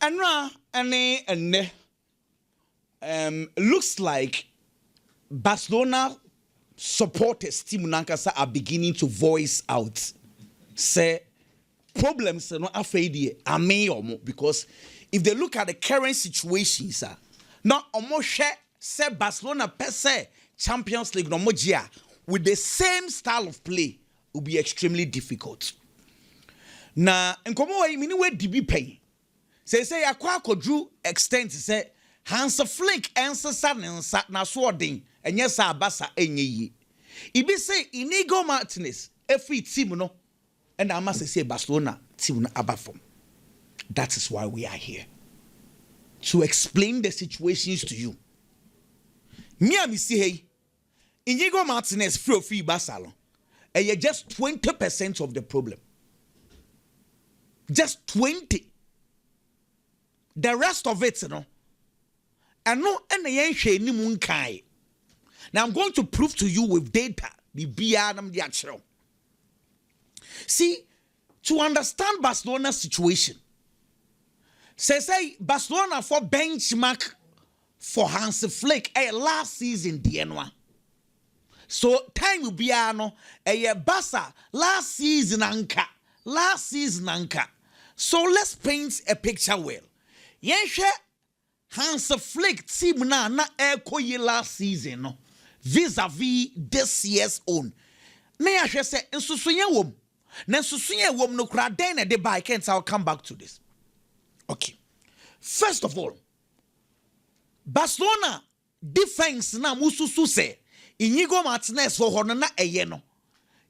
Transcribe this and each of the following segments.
And looks like Barcelona supporters team Nankasa are beginning to voice out. Say problems no afraid because if they look at the current situations, now almost share say Barcelona per se Champions League no with the same style of play will be extremely difficult. Na nkomo wa mini we dibi pay. Say akwa kodru extent say Hansi Flick ensa na so den enye sa abasa enye yi. Ibi say Inigo Martinez every team no and I must say Barcelona team no abafom. That is why we are here. To explain the situations to you. Me see hey Inigo Martinez free Barcelona. And you're just 20% of the problem. Just 20. The rest of it, and no any ni munkai. Now I'm going to prove to you with data. See, to understand Barcelona's situation, say Barcelona for benchmark for Hansi Flick last season DNY. So time will be a Barca last season anka. So let's paint a picture well. Yenshe Hansi Flick team na ekoye last season no vis-a-vis this year's own. Me ahwe say nsusuye wom. Na nsusuye wom no kra den na de buy can't I'll come back to this. Okay. First of all, Barcelona defense na mususu say Inigo Martinez for hono na eye no.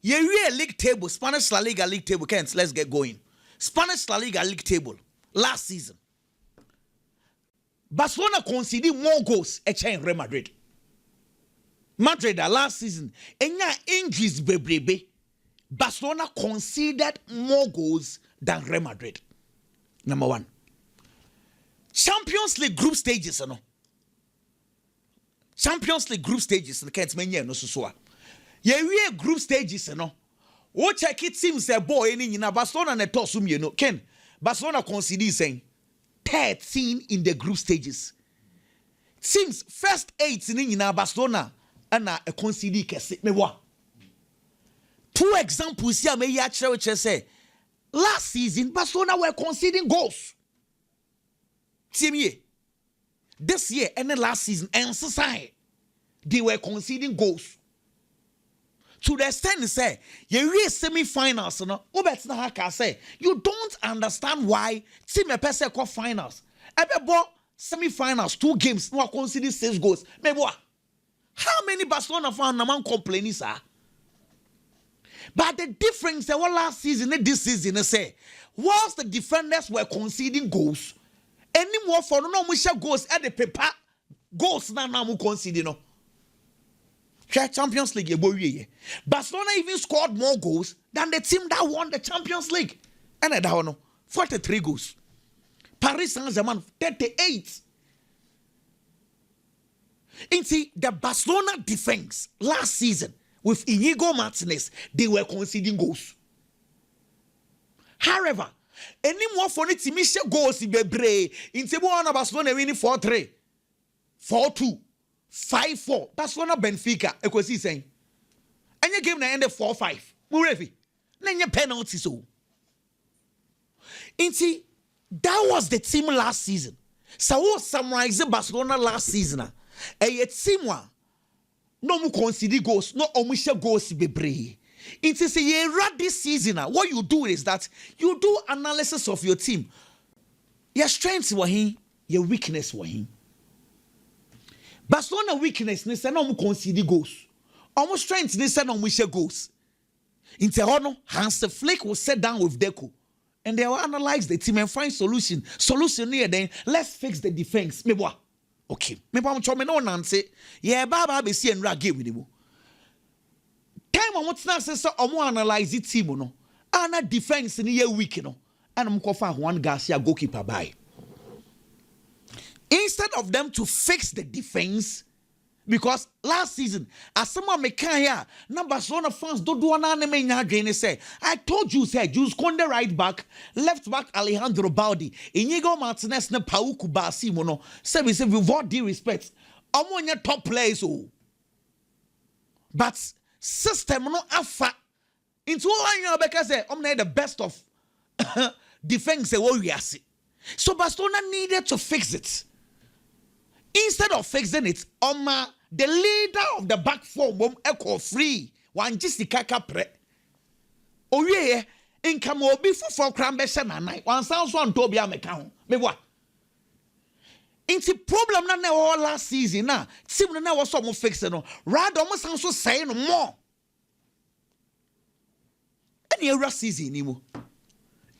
Ye league table, Spanish La Liga league table. Kent, let's get going. Spanish La Liga league table last season. Barcelona conceded more goals in Real Madrid. Madrid last season, enya injuries bebrebe. Barcelona conceded more goals than Real Madrid. Number one. Champions League group stages, no. Champions League group stages, no can't menye no so. Ye group stages, no. O check it seems a boy in Barcelona ne tosum you know. Ken Barcelona conceded saying 13 in the group stages. Seems first 8 in Barcelona and a conceded kese me wa. Two examples here may actually say last season Barcelona were conceding goals. Team ye. This year and the last season and society they were conceding goals. To the extent say you reach semi-finals, no. Say you don't understand why team a person call finals. Every semi-finals, 2 games, no consider 6 goals. Maybe what? How many Barcelona fans naman complaining, sir? But the difference what last season and this season say, whilst the defenders were conceding goals, any more for no musha goals at the paper goals now mu conceding no. Champions League, Barcelona even scored more goals than the team that won the Champions League. And I don't know, 43 goals. Paris Saint-Germain, 38. And see, the Barcelona defense last season with Inigo Martinez, they were conceding goals. However, any more for the team goals in Bebre, in Tebona Barcelona winning 4-3, 4-2. 5-4. Barcelona Benfica. Ekwesi saying. And your game na ended 4-5. Murevi. Then your penalty so. Inti, that was the team last season. So what summarize Barcelona last season? A team wa no mu concede goals, no omusha goals bebre. Inti say ye rat this season. What you do is that you do analysis of your team. Your strengths were him, your weakness were him. Barcelona weakness ni say no mu concede goals. Almost strength ni say no mu share goals. In Tehono, Hansi Flick will sit down with Deco and they will analyze the team and find solution. Solution here then let's fix the defense. Me boy. Okay. Me pa mo no Nancy. Yeah, baba be see and game with you. Time on what's not say so omo analyze the team no. Ana defense ni ye weak no. And mo kofa Juan Garcia goalkeeper by. Instead of them to fix the defense, Because last season, as someone may can here, now Barcelona fans don't do an say. I told you, say, Jules Conde right back, left back Alejandro Baldi, Inigo Martinez, na Pauku Basimono, say, we say, with all due respect, I'm on your top players, but system no afa into all because say, I'm not the best of defense, so Barcelona needed to fix it. Instead of fixing it, the leader of the back four mom echo free one just the kaka pre. Oh yeah, income will be for crambe night. One sounds one to be a mechan. Me what? It's a problem na all last season na. Similar na was some fixing no. Rather almost sounds so saying more. Any other season anymore.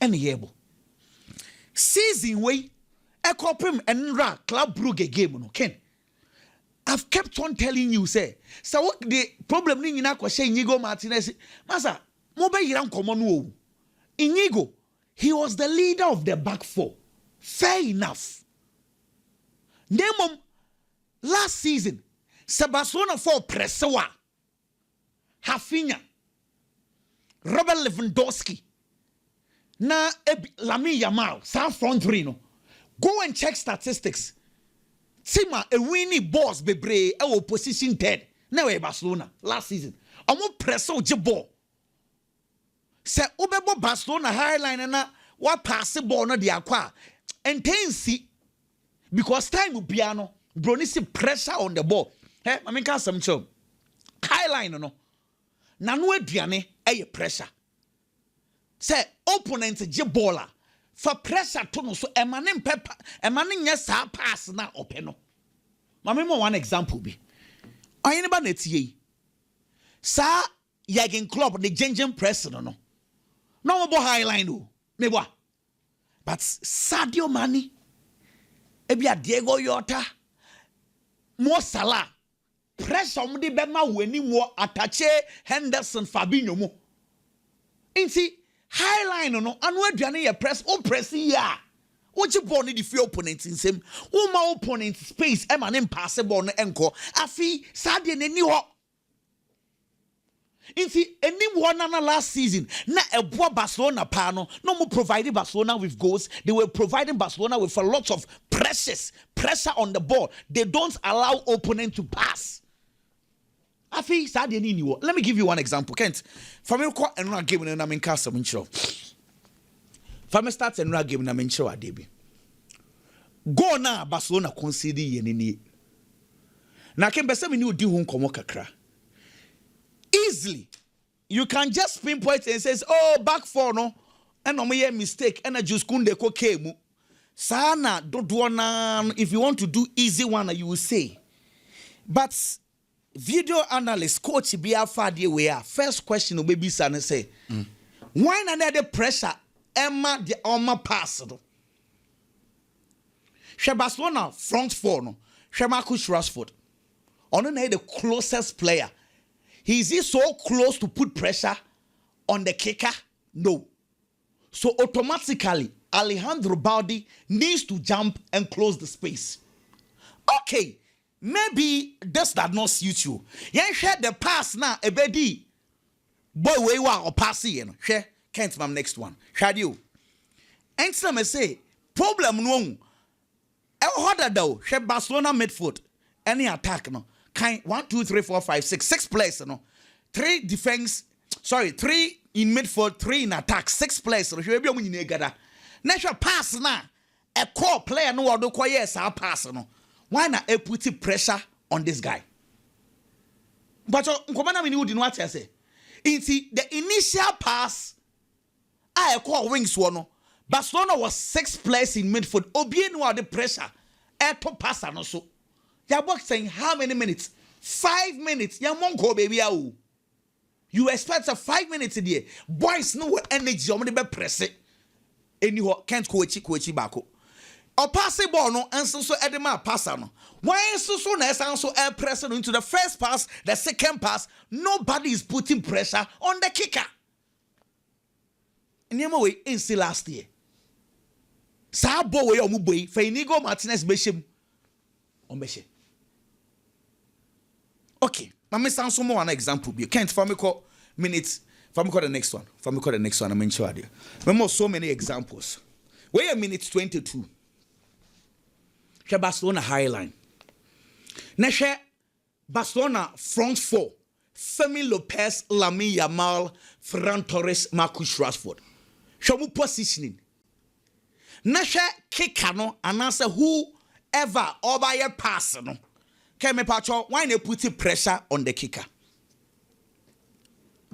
Any able season way. Ekopim and Ra Club Brugge game no Ken. I've kept on telling you, say, so what the problem in Inigo Martinez, Masa, Moba Yiram Common. Inigo, he was the leader of the back four. Fair enough. Nemom last season, Barcelona for Presewa, Hafinha, Robert Lewandowski, na Lami Yamal, South front three no. Go and check statistics. Tima a winning boss bebre our position 10. Now Barcelona last season. Amo presso jebo. Se obebo Barcelona highline na what pass the ball no the aqua. Intense because time will piano. Brony see pressure on the ball. Hey, I mean some show. Highline no. Na no aduane e pressure. Se opponent jebola. For pressure to no so emanin pepper emanin yes pass na openo. Mama mo one example bi. Anybody netie. Sa Jurgen Klopp the Gengen press no. No mo highline o. Me boa. But Sadio Mane ebia Diego Yota Mo Salah pressure mo de be ma wani mo Atache Henderson Fabinho mo. Inti highline no anu aduane ye press o press ya what you born the few opponents in same o ma opponent space e ma ne pass ball no enko afi sade nani ho inti enim ho na last season na eboa Barcelona pa no mo providing Barcelona with goals. They were providing Barcelona with a lot of pressure on the ball. They don't allow opponent to pass. Let me give you one example. Kent, from you call and game and I'm in castle in show. From start and game and I'm in show a debut. Go now, Barcelona consider ye. Now can be some new do home kakra. Easily, you can just pinpoint and says, oh, back four no, and no me mistake, and I just kunde ko kemu. Sana don't wanna if you want to do easy one, you will say. But video analyst coach be a fadi we are first question will be sana say why another pressure Emma the Oma pass no Barcelona front four no Marcus Rashford on the closest player. Is he so close to put pressure on the kicker? No. So automatically Alejandro Baldi needs to jump and close the space. Okay. Maybe this does not suit you. You share the pass now, a bedi. Boy, we or pass in. Share, can't my next one. Shall you? And some say, problem no. Harder though, share Barcelona midfoot. Any attack no. Kind 1, 2, 3, 4, 5, 6. 6 players no. 3 defense. Sorry, 3 in midfield, 3 in attack. 6 players no. Should be on you gada. Natural pass now. A core player no do kwa yes our pass no. Why not put pressure on this guy? But Nkomana we know what I say. It's the initial pass. I call wings one. Barcelona was 6th place in midfield. Obien was the pressure. To pass and also. Your box saying how many minutes? 5 minutes. Young monko baby. You expect a 5 minutes a day. Boys know what energy. I'm gonna be press it. Anyhow, can't coach bako. Or pass a ball no and so edema passer no. Why so nice and so air pressure into the first pass, the second pass, nobody is putting pressure on the kicker. Anyway, in still last year. Sabo way omubwe for Inigo Martinez beshim. Ombeshe. Okay, let me sound some more an example. You can't for me call minutes. For me call the next one. For me call the next one. I'm in charge. Remember so many examples. Wait a minute 22. Barcelona high line. Neshe Barcelona front four. Femi Lopez, Lamine Yamal, Ferran Torres, Marcus Rashford. Shomu positioning. Neshe kicker no and answer whoever over your pass no. Can me pacho why they put pressure on the kicker?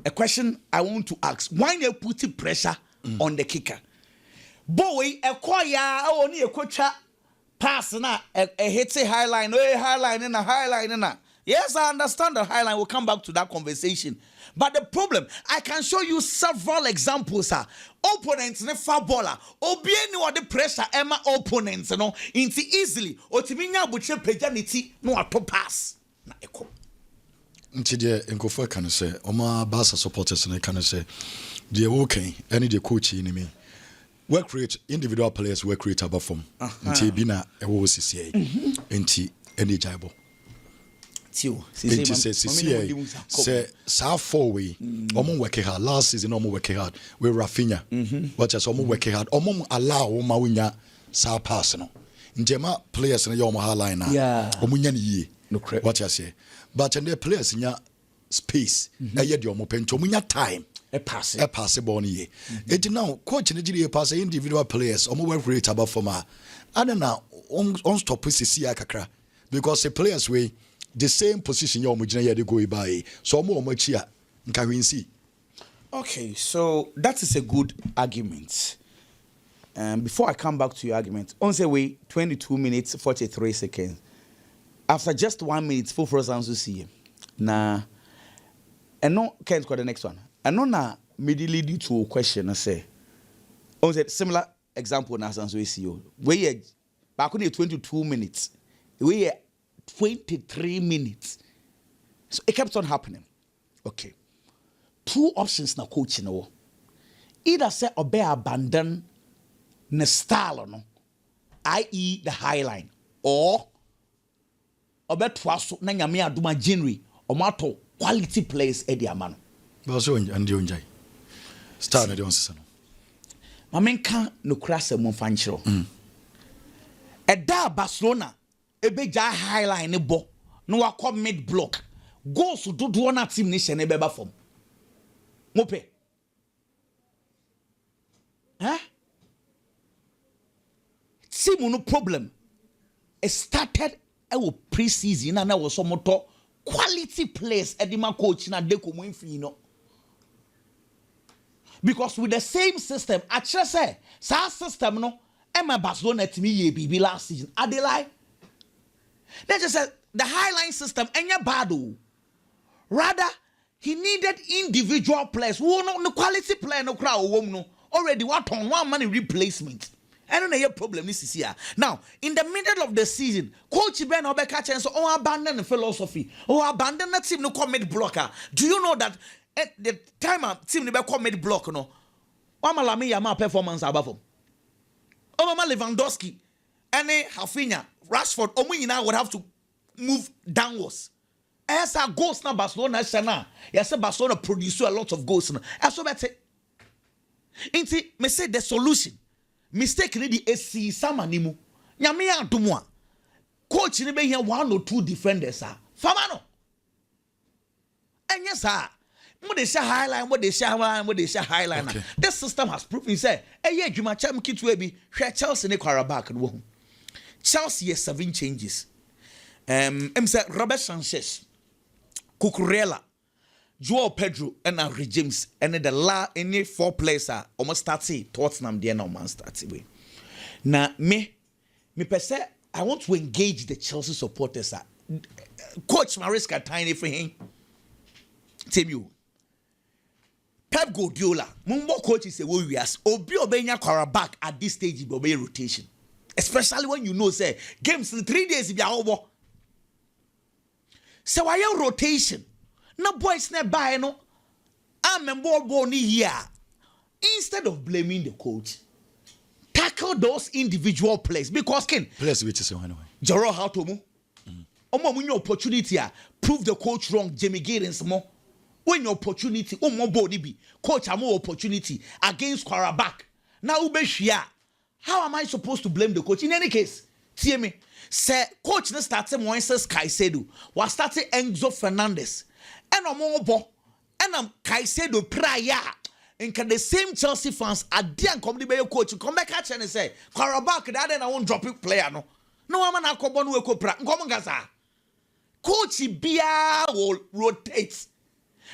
A question I want to ask: why they put pressure on the kicker? Boy, a choir only a coach pass na a hit a high line, and a high line. Yes, I understand the high line. We'll come back to that conversation. But the problem, I can show you several examples. Opponents ne footballer, obieni wa the pressure Emma opponents no into easily. Otiminya buche pejaniti no ato pass na eko. Nti de enkofo kan say oma Barca supporters ne kan say the okay any the coach in me work rate individual players work rate above form. Nti bi na ewo sisi nti any jaibo. Say four way omo work hard last season omo work hard we Rafinha what just omo work hard omo allow omo winya sa pass no njema players na omo high line na omo nya ne what you say but and the players nya space e ye de omo pento omo nya time e pass ball ne ye it now coach ne gire pass individual players omo work rate above form adana on stop sisi kakra because the players we the same position you are go by. So more much here. Okay, so that is a good argument. Before I come back to your argument, on the way 22 minutes 43 seconds. After just 1 minute, full for us to see. Now, and no can't go the next one. And no na me lead you to a question. I say, on the similar example now as we see you. We back on 22 minutes. We 23 minutes. So it kept on happening. Okay. Two options na coach no. Either say obey abandon the style no, i.e. the high line, or obey twaso na nyame aduma January or mato quality players e di amano. But so and the unjai. Start na the onse no. Mamenka no krasa mo fanchiro. Eda Barcelona ebeja high line ne bo no wakọ mid block goals dodo na team ne hye ne beba form mope team no problem it started pre-season and was some quality players edima coach na de komo mfi no because with the same system actually say system no Emma Barcelona timi ye bibi last season adelai. They just said the highline system ain't bad. Rather, he needed individual players. Who no quality player no crowd no already what on one money replacement. I don't know your problem this is here. Now, in the middle of the season, Coach Ben Obeka chance abandon the philosophy. Abandon the team no commit blocker. Do you know that at the time team never commit block no? Lamine Yamal performance above him. Lewandowski and Rafinha, Rashford, Omuina would have to move downwards. As our goals now, Barcelona, yes, Barcelona produce a lot of goals now. So that's it. Inti, me say the solution. Mistake ni the AC sama nimu. Nyame adumwa. Coach ni be here 1 or 2 defenders Famano. And yes, what they say highline, what they say highline. Okay. This system has proven say, yeah, you might cham kit we be Chelsea ne Qarabak no. Chelsea has 7 changes. Say Robert Sanchez, Cucurella, Joao Pedro, and now James, and the any 4 players are almost starting Tottenham there now man starting way. Now me per se, I want to engage the Chelsea supporters. Coach Mariska tiny for him. Tell you. Pep Guardiola, Mumbo coach is a warriors. Obi obenya Qarabak at this stage will be rotation. Especially when you know say games in 3 days if you are over. So why your rotation? No boys ne buy no. I'm a ball here. Instead of blaming the coach, tackle those individual players because players which is anyway. Jaro how to move. Omo opportunity prove the coach wrong. Jamie Giddens more. When your opportunity, coach amo opportunity against Quarterback. Now Ubeshia. How am I supposed to blame the coach? In any case, see me. Say coach na started Moises Caicedo. Was started Enzo Fernandez. And Omo and Caicedo prior. And can the same Chelsea fans adian come the coach come back at and say Quarterback that then I won't drop it player no. No I'm na akobon we ko pra. Come gaza. Coach Bia will rotate.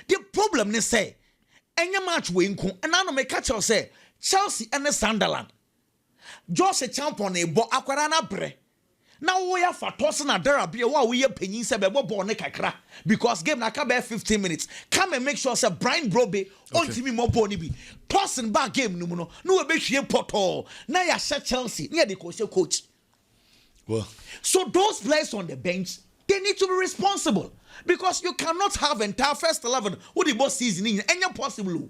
The problem is say, any match we nko, and I no make catch us say Chelsea and the Sunderland. Just a champion a bo akwarana bre. Now we have for tossing a derby while we are penny se bebo borne kakra because game na ka be 15 minutes. Come and make sure say Brian Brobe on TV more boni bi. Tossing back game no we be hwe poto. Now ya Chelsea near the coach. Well, so those players on the bench they need to be responsible because you cannot have entire first 11 who the boss season in any possible.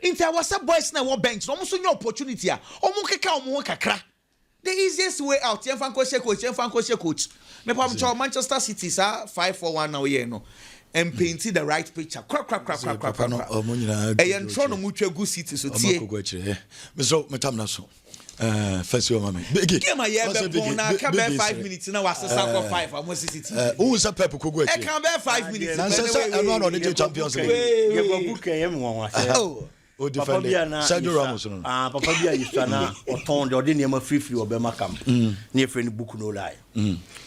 Inti awasa boys na wo bench no so new opportunity a omo keka omo kakra. The easiest way out yemfa coach me pam Manchester City sa 5-4-1 now here no and painting the right picture crap no omo nyina e yen tro no mutwa gu City so tie me so metam na so first your mama big game ya be na ka be 5 minutes na wasesa for 5 am City who say Pep kogu e can be 5 minutes na say no the Champions League ye go book yem won wa o defend Sergio Ramos no papa bia yisana oton de niam free obema kam na friend book no lie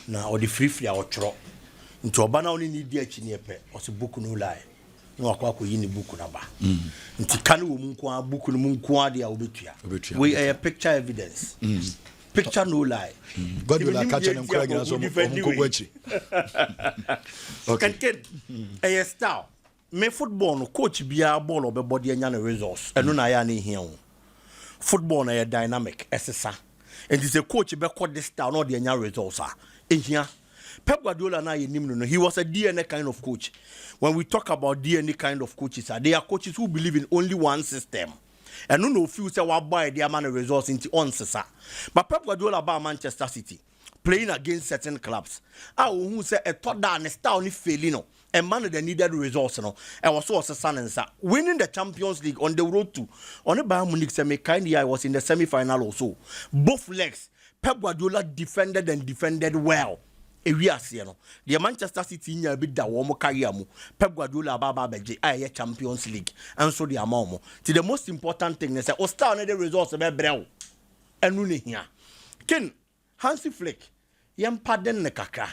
na o de free a otro nti oba na oni ni di achi ne pe o se book no lie na akwa yi ni book na ba nti kan wo mu nko a book no mu nko a de a obetua we a picture evidence picture no lie God will catch and craig na so mo ko achi okay a style me football no coach bia ball obebody anya na results eno na ya na ehia wo football na ya dynamic esesa and is a coach be call this style no de anya results a ehia Pep Guardiola na yenim no he was a DNA kind of coach. When we talk about DNA kind of coaches they are coaches who believe in only one system and no feel say what buy their man results into on sesa. But Pep Guardiola ba Manchester City playing against certain clubs who say a third down style ni failing no and man the needed results no and was also sanensa winning the Champions League on the road to on the Bayern Munich semi kind I was in the semi-final also both legs Pep Guardiola defended well ewiase no the Manchester City nya bi da wo mo career mu Pep Guardiola baba beje aye Champions League and so the amount to the most important thing is say o star no the results be brew enu ne hia ken Hansi Flick yem pardon ne kakra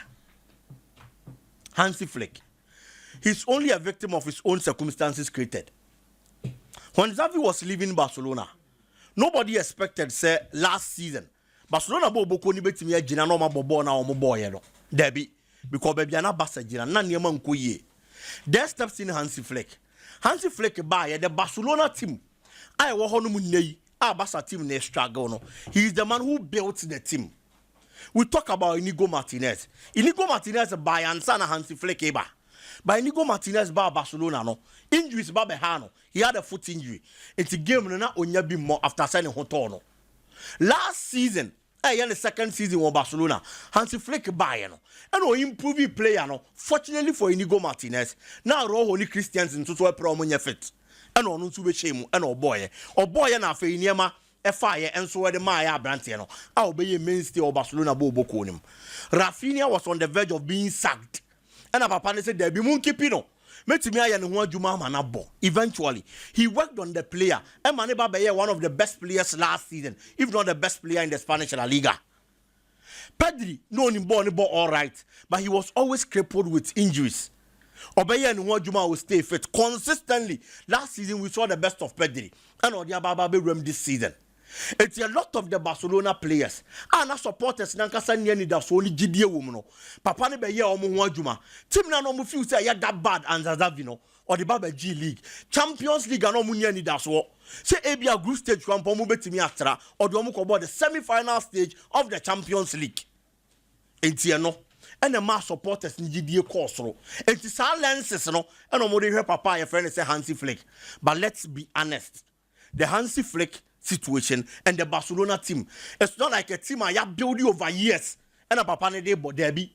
Hansi Flick he's only a victim of his own circumstances created. When Xavi was leaving Barcelona nobody expected say last season Barcelona bo boko ni betimi agina no ma bobo na omo boy no debi because baby na Barca gina na niam nkoyie there steps in Hansi Flick ba ye the Barcelona team I wo ho no mu nei Barca team na struggle no he is the man who built the team. We talk about Inigo Martinez by Ansana Hansi Flick ba by Inigo Martinez ba Barcelona no injuries ba behano he had a foot injury it's game no na onya bi more after signing hoto no. Last season, the second season of Barcelona, Hansi Flick buy no, and improve player no. Fortunately for Inigo Martinez, now Holy Christians into a promo fit, and on to be shame and boy na fe niema fire and so the Maya Brantiano. I'll be a mainstay of Barcelona Bobo Konim. Rafinha was on the verge of being sacked, and a papa said there be monkey pino. Eventually, he worked on the player. And Maneba Baye, one of the best players last season, if not the best player in the Spanish Laliga. Pedri, no him born all right, but he was always crippled with injuries. Obeye and Nwajuma will stay fit consistently. Last season, we saw the best of Pedri. And Odiababa Rem this season. It's a lot of the Barcelona players. And supporters nankasa nyani da so only gidie woman. Papa ne be ye omo Nwajuma. Team na no mu feel say ya that bad and Zazavino or the Baba G League. Champions League no mu nyani da so. Say ebia group stage one pomo betimi atra or the omo ko the semi-final stage of the Champions League. Enti no and the mass supporters ni gidie course ro. Enti silences no and omo dey hear papa your friend say Hansi Flick. But let's be honest. The Hansi Flick situation and the Barcelona team. It's not like a team I have built over years and a papa ne dey but derby.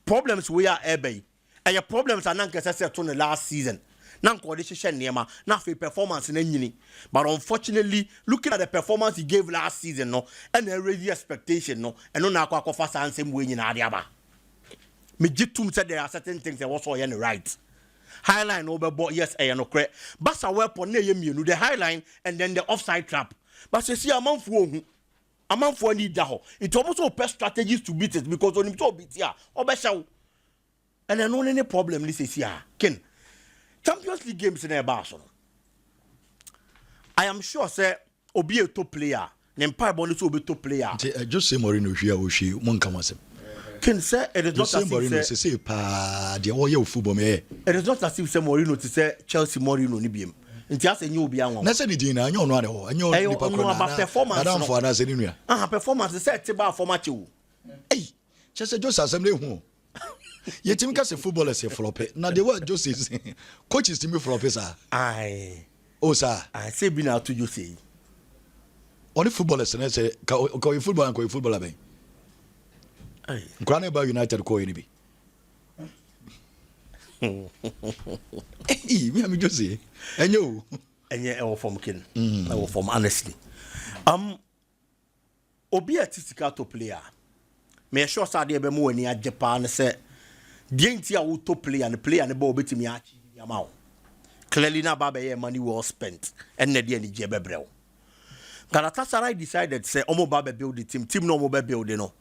problems we are ebe and your problems are not necessary to the last season na nkodehye niema na fe performance na nyini but unfortunately looking at the performance he gave last season no and a raise expectation no and no na akwa fa same way nyina ade aba me jitum said there are certain things that was all right highline over yes no correct Barca weapon na yemienu the highline and then the offside trap but say see amanfo need da ho it almost open strategies to beat it because only to beat here obesha and no any problem this is here ken Champions League games in Barcelona. I am sure say obi a top player nempa bonus obi top player just say Mourinho hia o hwi mon kama sem ken say it is not as if say pa de o ye football me it is not as if say Mourinho to say Chelsea Mourinho ni biem nti ase nyi obi anwo na say ni din na anyo no ade ho anyo nipa ko na performance no for na say ni nua performance say te ba format wo ei chese just asem le hu yetim ka se footballers e flop na de what just is coaches team flop sa ai o sa I say bi na to you say only footballers na say ka football and ko footballer ben ai Grana ba United ko ni bi eh me just say enyo enye e form kin e wo form honestly obi atisika to player me sure say de be mo wani ajepa say Dienti a auto player ne ball betimi achi yamao. Clearly na baba ye money well spent and ne dia ni je bebrel. Galatasaray decided say omo baba build the team no mo be build no.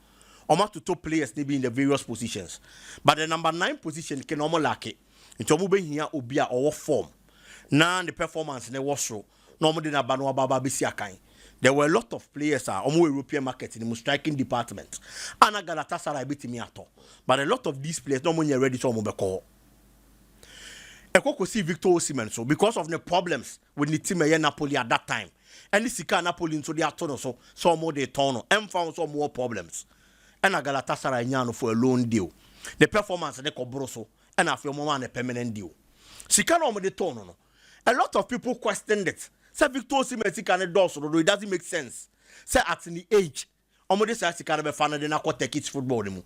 Omo to top players they be in the various positions. But the number 9 position can omo lack it. Nti omo be hia obi a owo form. Na the performance ne was so. No omo de na ba no baba be si akan. There were a lot of players on European market in the striking department. And Galatasaray betimi ato. But a lot of these players no money ready to mobile. Eko see Victor Osimhen so because of the problems with the team at Napoli at that time. And this Sika Napoli into the aton so more they turn and found some more problems. And Galatasaray nyano for a loan deal. The performance they Cobroso and after moment a permanent deal. Sika no more they turn no. A lot of people questioned it. Say Victor Osimhen can do so, it doesn't make sense. Say at the age, omo say Sika be fan de na ko take it football mu.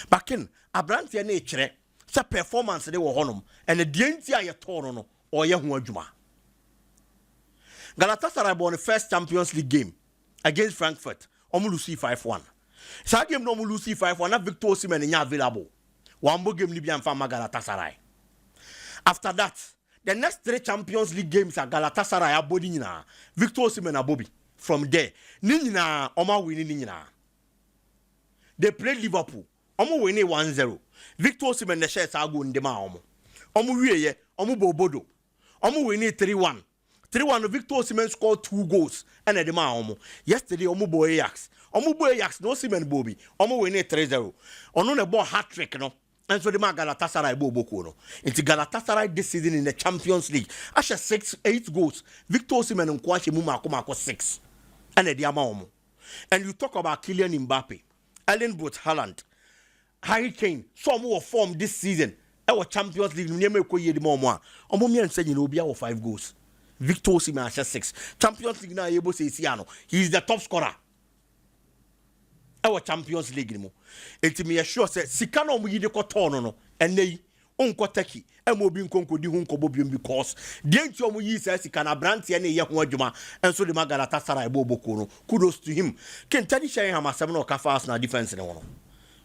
But ken Abrantia na echere say performance they wo honom and the dienti aye torn no or ye ho adwuma. Galatasaray won the first Champions League game against Frankfurt. Omo lose 5-1. Sa game no omo lose 5-1 na Victor Osimhen nya available. Wambo game ni bi amfa Galatasaray. After that, the next 3 Champions League games at Galatasaray abodi nyina Victor Osimhen abobi from there ni nyina oma win ni nyina they played Liverpool omo win 1-0 Victor Osimhen the shares ago ndema omo wieye omo bobodo omo win 3-1 Victor Osimhen scored 2 goals and edema omo yesterday omo boy Ajax no Osimhen bobi omo win 3-0 ono na ball hat trick no. And so the Galatasaray Boboko no. Into Galatasaray this season in the Champions League. Asha 8 goals. Victor Osimhen and Kwashi Muma 6. And the Diamamo. And you talk about Kylian Mbappe, Erling Brot Haaland, Harry Kane, some more form this season. Our Champions League name ko ye di mo. Omo mi anse you know be 5 goals. Victor Osimhen asha 6. Champions League na able say Siano. He is the top scorer. Our Champions League mo enti me sure say sika no mo yide ko turn no enei onko taki e mo bi nkonko di hu nkobo biom because de enti o mo yi say sika na brand ye ne ye ho adwuma enso de Galatasaray boboko no kudos to him ken tadi share am asem no ka fast na defense ne wono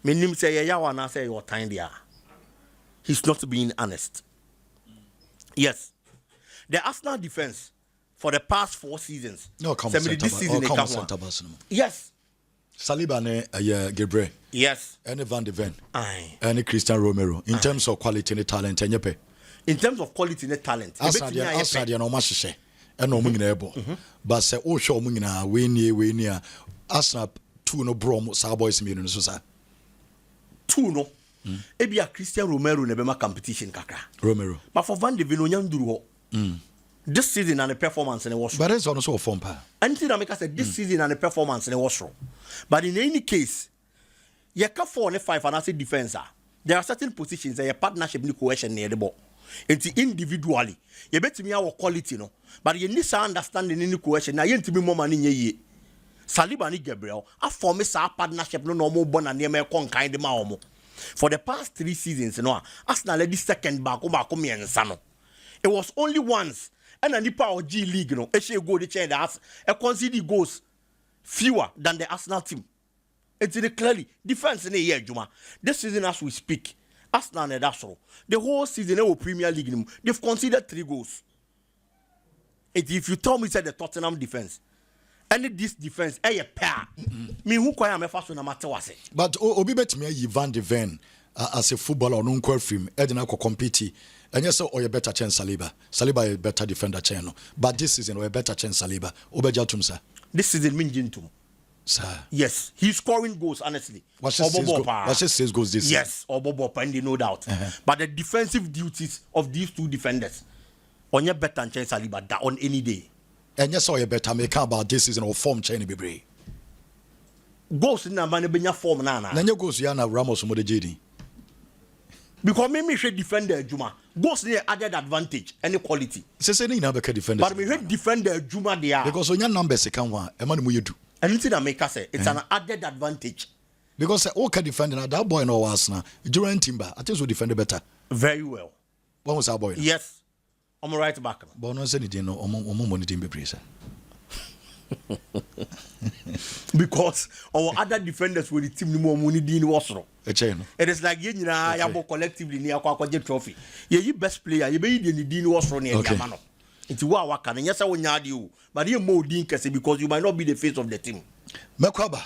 menim say ye yawa na say your time there he's not being honest. Yes, the Arsenal defense for the past 4 seasons this season they come. Yes, Saliba ne Gabriel. Yes. And Van de Ven. Aye. And Christian Romero. In terms of quality and talent, and yepe. In terms of quality and talent. Asadia no mashe. And no mungina ebo. But say oh show mungina we near Arsenal 2 no brom sa boys me no so sa. 2 no. Ebia Christian Romero ne bema competition kakra. Romero. But for Van de Ven onyanduru ho. This season and the performance and it was. But it's also a form pa. Until I said this season and the performance and it was wrong. But in any case, you can 4 and 5 and I say defense. There are certain positions that your partnership need cohesion near the ball. It's individually. You bet me our quality no. But you need to understand the need cohesion. Now you need to be more money ye. Saliba ni Gabriel. I form a partnership no normal born and near me con kind of maomo. For the past 3 seasons, Arsenal led the second back me and Sano. It was only once, and a nipa or G League, go the chain that a conceded goals fewer than the Arsenal team. It's clearly defense in a year, Juma. This season, as we speak, Arsenal and that's all. The whole season, they Premier League, they've conceded 3 goals. If you tell me, said the Tottenham defense, and this defense, a pair, me who quite am a fast no matter what. But Obi bet me Van de Ven as a footballer on unqual film, Edna compete. And yes, or a better chance Saliba. Saliba a better defender channel. But this season, or a better chance Saliba. Obejatum, sir. This season, Minjintum. Sir. Yes, he's scoring goals, honestly. What's his 6 goals this season? Yes, or Bobo, no doubt. But the defensive duties of these 2 defenders, on your better than chance Saliba, that on any day. And yes, or a better make about this season or form chain be goals in a man be form nana. Then you go to Yana Ramos from the JD. Because me should defender Juma. Goals near added advantage and quality. Say you never can defend. But we should defender Juma there. Because on your numbers second one, a man you do. Anything that make us say it's an added advantage. Because all can defend that boy no was now. During Timber, I think we defend better. Very well. What was our boy? Yes. I'm right back. But no say anything no money team be praise. Because our other defenders with the team more money than was wrong. It is like you know collectively near Kwakwaje trophy. You best player, you be the Dean was wrong near Yamano. It's what can and yes I will yard you, but you more Dean because you might not be the face of the team. Mekwaba